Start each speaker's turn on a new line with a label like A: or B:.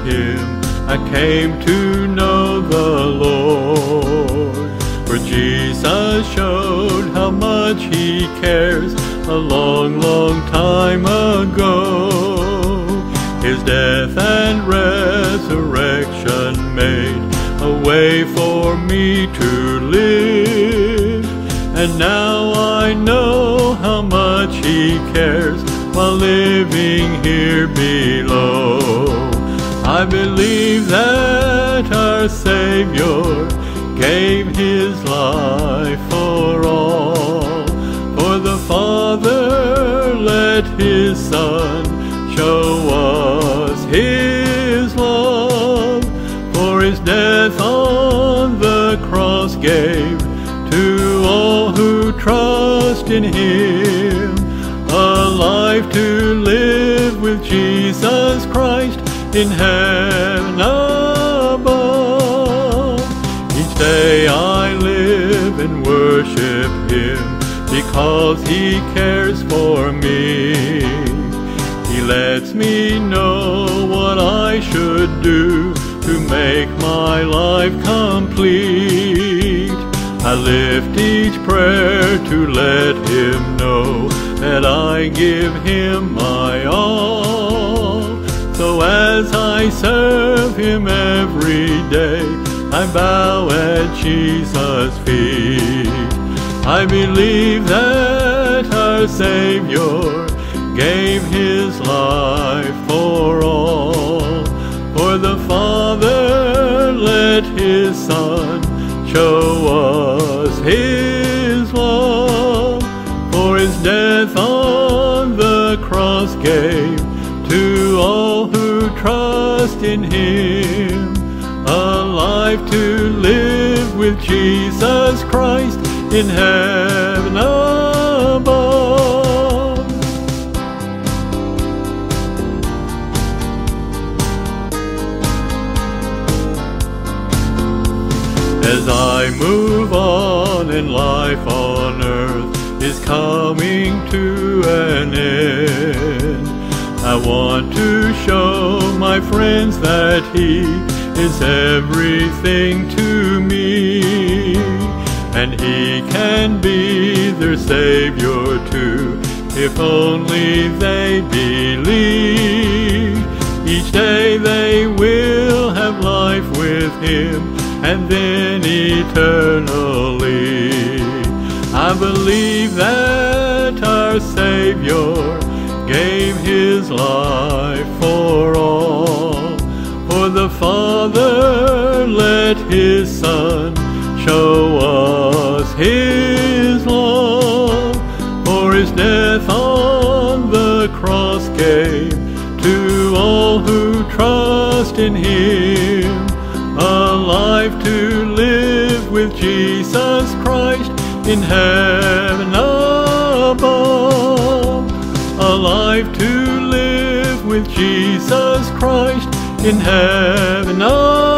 A: Him I came to know the Lord. For Jesus showed how much He cares a long, long time ago. His death and resurrection made a way for me to live. And now I know how much He cares while living here below. I believe that our Savior gave His life for all. For the Father let His Son show us His love. For His death on the cross gave to all who trust in Him a life to live with Jesus Christ in heaven above. Each day I live and worship Him because He cares for me. He lets me know what I should do to make my life complete. I lift each prayer to let Him know that I give Him my all. So as I serve Him every day, I bow at Jesus' feet. I believe that our Savior gave His life for all. For the Father let His Son show us His love. For His death on the cross gave to all who trust in Him a life to live with Jesus Christ in heaven above. As I move on in life on earth is coming to an end, I want to show my friends that He is everything to me, and He can be their Savior too, if only they believe. Each day they will have life with Him, and then eternally. I believe that our Savior gave His life for all. For the Father let His Son show us His love. For His death on the cross gave to all who trust in Him a life to live with Jesus Christ in heaven above. A life to live with Jesus Christ in heaven above.